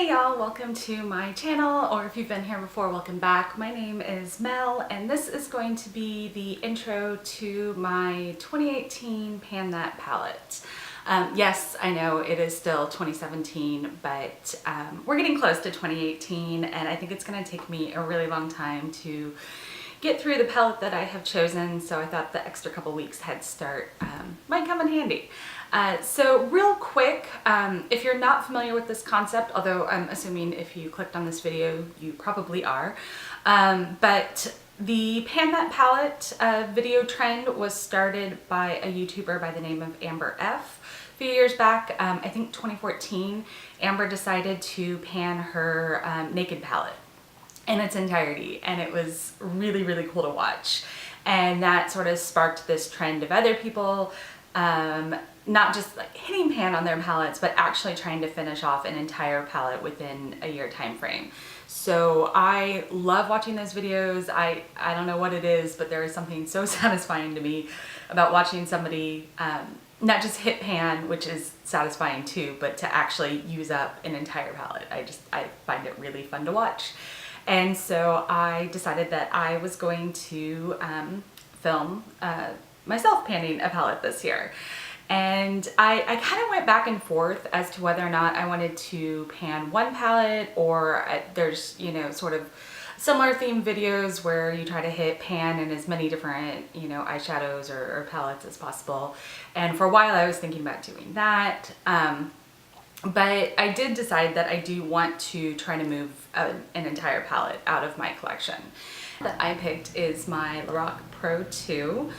Hey y'all, welcome to my channel, or if you've been here before, welcome back. My name is Mel, and this is going to be the intro to my 2018 Pan That palette. Yes, I know it is still 2017, but we're getting close to 2018, and I think it's going to take me a really long time to get through the palette that I have chosen, so I thought the extra couple weeks head start might come in handy. So real quick, if you're not familiar with this concept, although I'm assuming if you clicked on this video, you probably are, but the Pan That palette video trend was started by a YouTuber by the name of Amber F. A few years back, I think 2014, Amber decided to pan her Naked palette in its entirety, and it was really, really cool to watch. And that sort of sparked this trend of other people not just like hitting pan on their palettes, but actually trying to finish off an entire palette within a year time frame. So I love watching those videos. I don't know what it is, but there is something so satisfying to me about watching somebody not just hit pan, which is satisfying too, but to actually use up an entire palette. I find it really fun to watch. And so I decided that I was going to film myself panning a palette this year. And I kind of went back and forth as to whether or not I wanted to pan one palette, or there's, you know, sort of similar themed videos where you try to hit pan in as many different, you know, eyeshadows or palettes as possible. And for a while I was thinking about doing that. But I did decide that I do want to try to move an entire palette out of my collection. That I picked is my Lorac Pro 2,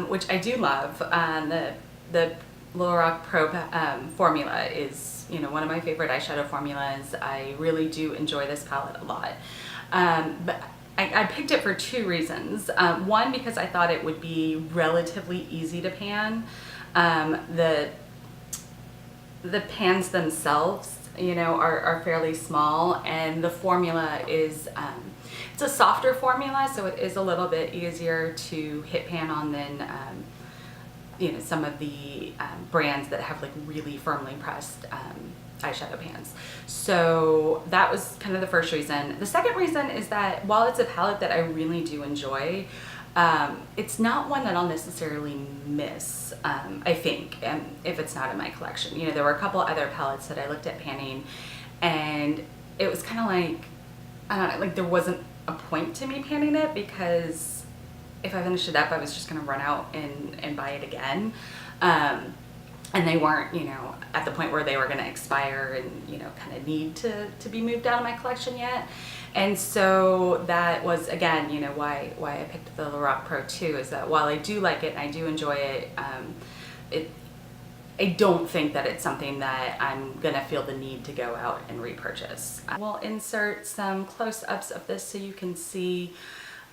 which I do love. The Lorac Pro formula is, you know, one of my favorite eyeshadow formulas. I really do enjoy this palette a lot. But I picked it for two reasons. One, because I thought it would be relatively easy to pan. The pans themselves, you know, are fairly small, and the formula is, it's a softer formula, so it is a little bit easier to hit pan on than, you know, some of the brands that have like really firmly pressed eyeshadow pans. So that was kind of the first reason. The second reason is that while it's a palette that I really do enjoy, it's not one that I'll necessarily miss, I think, if it's not in my collection. You know, there were a couple other palettes that I looked at panning, and it was kind of like, I don't know, like there wasn't a point to me panning it, because if I finished it up, I was just going to run out and buy it again. And they weren't, you know, at the point where they were going to expire and, you know, kind of need to be moved out of my collection yet. And so that was, again, you know, why I picked the Lorac Pro 2, is that while I do like it and I do enjoy it, I don't think that it's something that I'm gonna feel the need to go out and repurchase. I will insert some close-ups of this so you can see,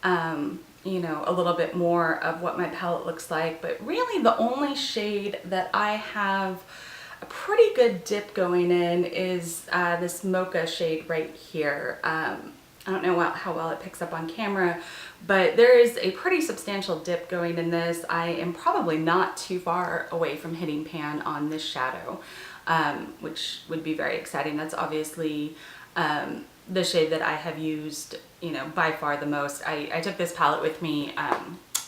you know, a little bit more of what my palette looks like. But really the only shade that I have a pretty good dip going in is this mocha shade right here. I don't know how well it picks up on camera, but there is a pretty substantial dip going in this. I am probably not too far away from hitting pan on this shadow, which would be very exciting. That's obviously the shade that I have used, you know, by far the most. I took this palette with me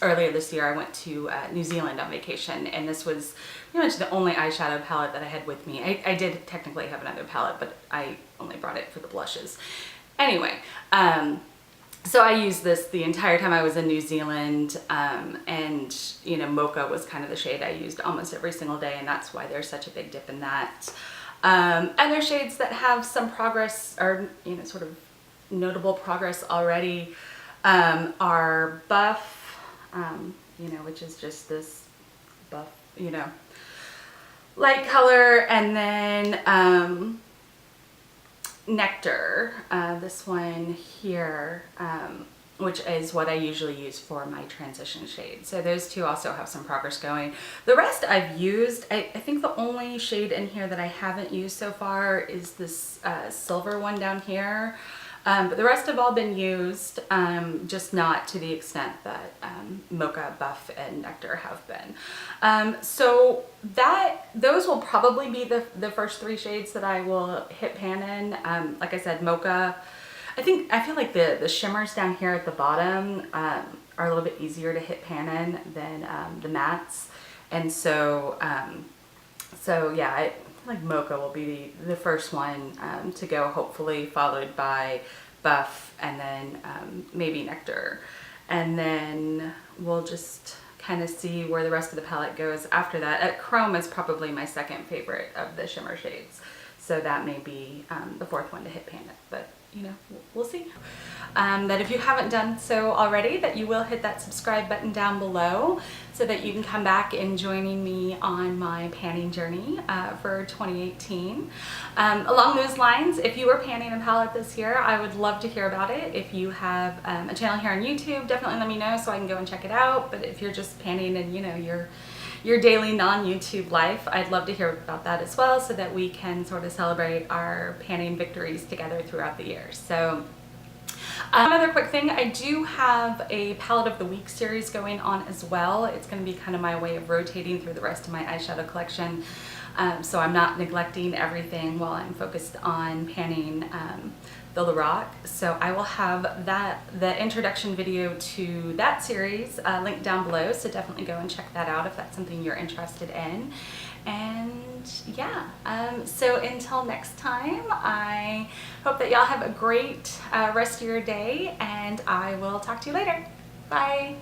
earlier this year. I went to New Zealand on vacation, and this was pretty much the only eyeshadow palette that I had with me. I did technically have another palette, but I only brought it for the blushes. Anyway, so I used this the entire time I was in New Zealand, and, you know, mocha was kind of the shade I used almost every single day, and that's why there's such a big dip in that. Other shades that have some progress, or, you know, sort of notable progress already, are Buff, you know, which is just this buff, you know, light color, and then Nectar, this one here, which is what I usually use for my transition shade. So those two also have some progress going. The rest I've used. I think the only shade in here that I haven't used so far is this silver one down here. But the rest have all been used, just not to the extent that Mocha, Buff, and Nectar have been. So those will probably be the first 3 shades that I will hit pan in. Like I said, Mocha. I feel like the shimmers down here at the bottom are a little bit easier to hit pan in than the mattes, and so yeah, I feel like Mocha will be the first one to go, hopefully followed by Buff, and then maybe Nectar, and then we'll just kind of see where the rest of the palette goes after that. Chrome is probably my second favorite of the shimmer shades, so that may be the 4th one to hit pan it, but you know, we'll see. That if you haven't done so already, that you will hit that subscribe button down below so that you can come back and joining me on my panning journey for 2018. Along those lines, if you were panning a palette this year, I would love to hear about it. If you have a channel here on YouTube, definitely let me know so I can go and check it out. But if you're just panning and you know, your daily non-YouTube life, I'd love to hear about that as well so that we can sort of celebrate our panning victories together throughout the year. So another quick thing, I do have a palette of the week series going on as well. It's going to be kind of my way of rotating through the rest of my eyeshadow collection. So I'm not neglecting everything while I'm focused on panning the Lorac. So I will have the introduction video to that series linked down below, so definitely go and check that out if that's something you're interested in. And yeah, so until next time, I hope that y'all have a great rest of your day, and I will talk to you later. Bye.